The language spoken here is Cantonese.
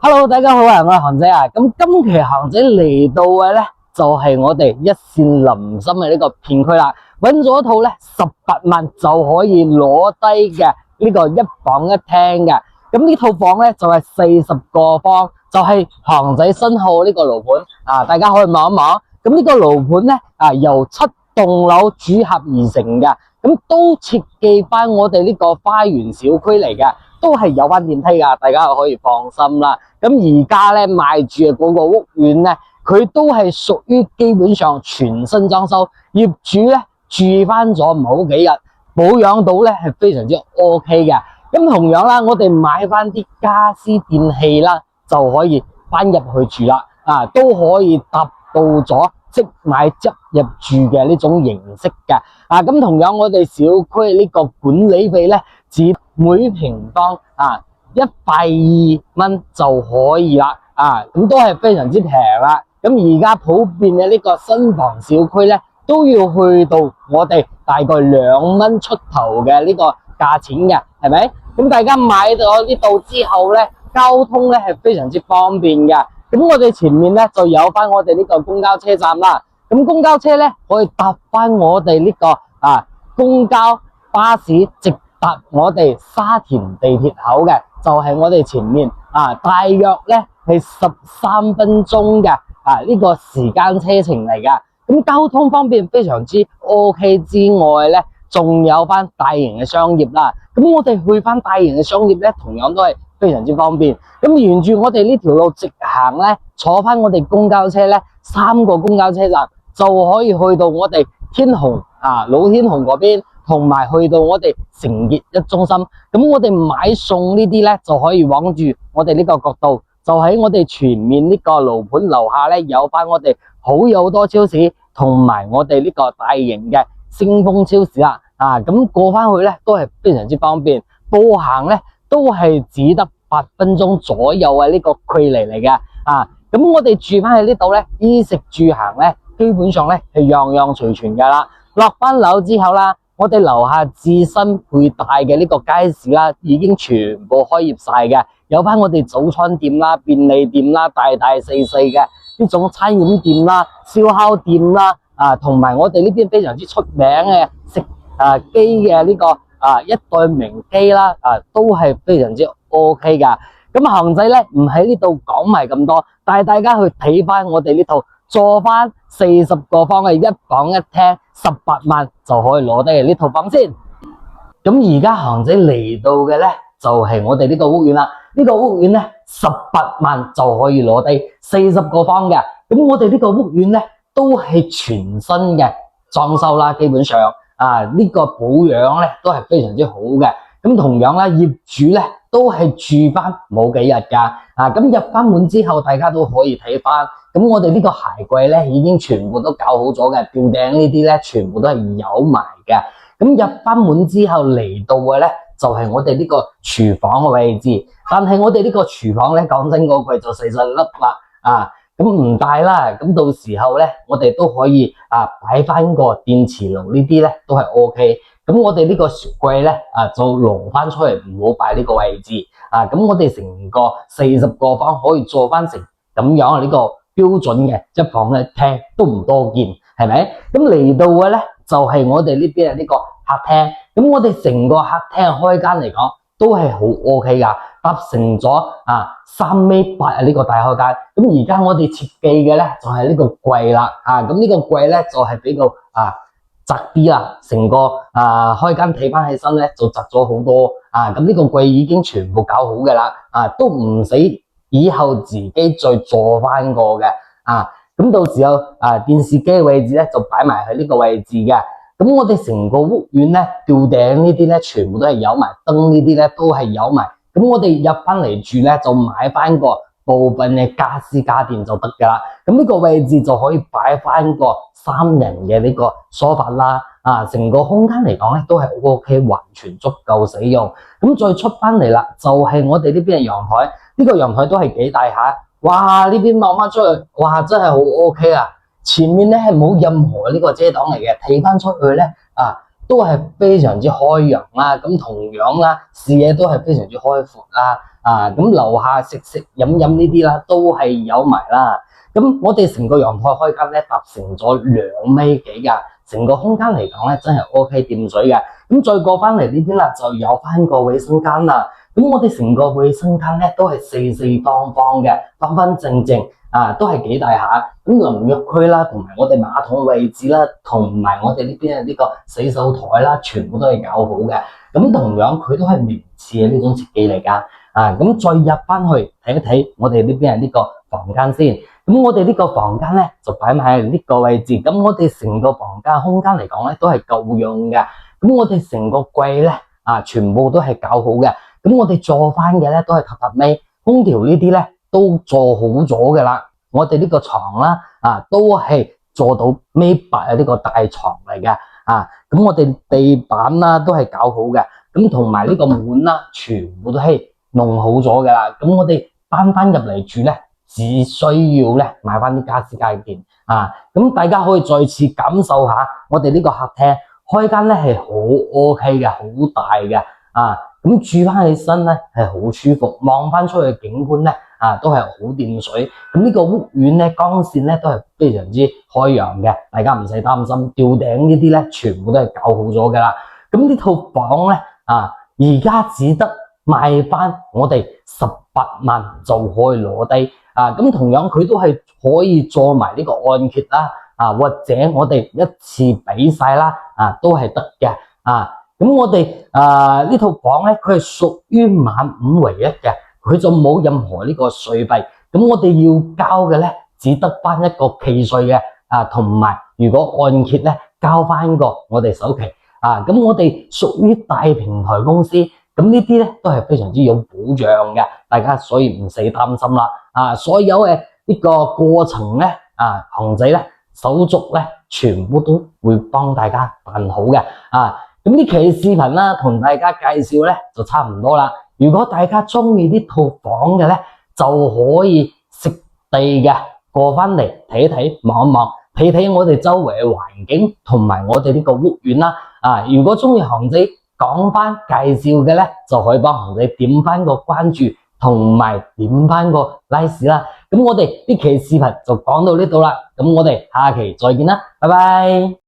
Hello，大家好啊，我係韓仔啊。咁今期韓仔嚟到嘅咧，就係我哋一線臨心嘅呢個片區啦。揾咗一套咧18萬就可以攞低嘅呢個一房一廳嘅。咁呢套房咧就係40個方，就係韓仔新號呢個樓盤啊。大家可以望一望。咁呢個樓盤咧由7棟樓組合而成嘅，咁都設計翻我哋呢個花園小區嚟嘅。都係有翻電梯噶，大家可以放心啦。咁而家咧賣住嘅嗰個屋苑咧，佢都係屬於基本上全新裝修，業主咧住翻咗唔好幾日，保養到咧係非常之 OK 嘅。咁同樣啦，我哋買翻啲家私電器啦，就可以翻入去住啦，都可以達到咗即買即入住嘅呢種形式嘅。咁同樣我哋小區呢個管理費咧，只每平方120蚊就可以啦，咁都係非常之平啦。咁而家普遍嘅呢個新房小區咧，都要去到我哋大概2蚊出頭嘅呢個價錢嘅，係咪？咁大家買咗呢度之後咧，交通咧係非常之方便嘅。咁我哋前面咧就有翻我哋呢個公交車站啦。咁公交車咧可以搭翻我哋呢個公交巴士直達我哋沙田地鐵口嘅，就係我哋前面大約咧係13分鐘嘅呢個時間車程嚟噶。咁交通方面非常之 OK 之外咧，仲有翻大型嘅商業啦。咁我哋去翻大型嘅商業咧，同樣都係非常之方便。咁沿住我哋呢條路直行咧，坐翻我哋公交車咧，3個公交車站就可以去到我哋天虹老天虹嗰邊，同埋去到我哋成業一中心。咁我哋買餸呢啲咧就可以往住我哋呢個角度，就喺我哋前面呢個樓盤樓下咧有翻我哋好多超市，同埋我哋呢個大型嘅星豐超市啦。咁過翻去咧都係非常之方便，步行咧都係只得8分鐘左右嘅呢個距離嚟嘅。咁我哋住翻喺呢度咧，衣食住行咧基本上咧係樣樣齊全噶啦。落翻樓之後啦，我哋樓下自身配帶嘅呢個街市啦，已經全部開業晒嘅，有翻我哋早餐店啦、便利店啦、大細嘅呢種餐飲店啦、燒烤店啦，同埋我哋呢邊非常之出名嘅食機嘅呢個一代名機啦，都係非常之 OK 噶。咁韓仔咧唔喺呢度講埋咁多，帶大家去睇翻我哋呢套坐翻40個方嘅一房一廳18萬就可以攞低嘅呢套房先。咁而家韓仔嚟到嘅咧就係我哋呢個屋苑啦。呢個屋苑咧18萬就可以攞低40個方嘅。咁我哋呢個屋苑咧都係全新嘅裝修啦，基本上呢個保養咧都係非常之好嘅。咁同樣啦，業主咧都係住翻冇幾日噶。咁入翻門之後，大家都可以睇翻。咁我哋呢個鞋櫃咧已經全部都搞好咗嘅，吊頂呢啲咧全部都係有埋嘅。咁入翻門之後嚟到嘅咧就係我哋呢個廚房嘅位置。但係我哋呢個廚房咧講真嗰句就細細粒啦，咁唔大啦。咁到時候咧我哋都可以擺翻個電磁爐呢啲咧都係 OK。咁我哋呢個雪櫃咧就挪翻出嚟，唔好擺呢個位置。咁我哋成個40個方可以做翻成咁樣呢個標準嘅一房一廳都唔多見，係咪？咁嚟到嘅咧就係我哋呢邊嘅呢個客廳。咁我哋成個客廳開間嚟講都係好 OK 噶，搭成咗3.8米呢個大開間。咁而家我哋設計嘅咧就係呢個櫃啦。咁呢個櫃咧就係比較窄啲啦，成個開間睇翻起身咧就窄咗好多。咁呢個櫃已經全部搞好嘅啦，都唔使以後自己再做翻個嘅。咁到時候電視機嘅位置咧就擺埋喺呢個位置嘅。咁我哋成個屋苑咧吊頂呢啲咧全部都係有埋，燈呢啲咧都係有埋。咁我哋入翻嚟住咧就買翻個部分嘅家私家電就得噶啦。咁呢個位置就可以擺翻個3人嘅呢個梳化啦。成個空間嚟講咧都係 OK， 完全足夠使用。咁再出翻嚟啦，就係我哋呢邊嘅陽台。呢個陽台都係幾大下，哇！呢邊望翻出去，哇，真係好 OK 啊！前面咧係冇任何呢個遮擋嚟嘅，睇翻出去咧都係非常之開揚啦。咁同樣啦，視野都係非常之開闊啦。咁樓下食飲呢啲啦，都係有埋啦。咁我哋成個陽台開間咧，搭成咗2米幾噶，成個空間嚟講咧，真係 OK 掂水嘅。咁再過翻嚟呢邊啦，就有翻個衛生間啦。咁我哋成個衛生間咧都係四方方嘅，方正都係幾大下。咁淋浴區啦，同埋我哋馬桶位置啦，同埋我哋呢邊嘅呢個洗手台啦，全部都係搞好嘅。咁同樣佢都係名次嘅呢種設計嚟噶。咁再入翻去睇一睇我哋呢邊係呢個房間先。咁我哋呢個房間咧就擺埋喺呢個位置。咁我哋成個房間空間嚟講咧都係夠用嘅。咁我哋成個櫃咧全部都係搞好嘅。咁我哋做翻嘅咧都係榻尾，空調呢啲咧都做好咗噶啦。我哋呢個床啦都係做到1.8嘅呢個大床嚟嘅。咁我哋地板啦都係搞好嘅。咁同埋呢個門啦，全部都係弄好咗噶啦。咁我哋搬翻入嚟住咧，只需要咧買翻啲家私家件。咁大家可以再次感受下我哋呢個客廳開間咧係好 OK 嘅，好大嘅。咁住翻起身咧係好舒服，望翻出去嘅景觀咧都係好掂水。咁呢個屋苑咧光線咧都係非常之開揚嘅，大家唔使擔心吊頂呢啲咧全部都係搞好咗噶啦。咁呢套房咧而家只得賣翻我哋18萬就可以攞低。咁同樣佢都係可以做埋呢個按揭啦，或者我哋一次俾晒啦，都係得嘅。咁我哋呢套房咧，佢係屬於晚5唯一嘅，佢就冇任何呢個稅費。咁我哋要交嘅咧，只得翻一個契稅嘅，同埋如果按揭咧，交翻個我哋首期。咁我哋屬於大平台公司，咁呢啲咧都係非常之有保障嘅，大家所以唔使擔心啦。所有嘅呢個過程咧，熊仔咧手續咧，全部都會幫大家辦好嘅。咁呢期視頻啦，同大家介紹咧就差唔多啦。如果大家中意呢套房嘅咧，就可以實地嘅過翻嚟睇一睇、望一望，睇睇我哋周圍嘅環境同埋我哋呢個屋苑啦。如果中意熊仔講翻介紹嘅咧，就可以幫熊仔點翻個關注同埋點翻個 like 啦。咁我哋呢期視頻就講到呢度啦。咁我哋下期再見啦，拜拜。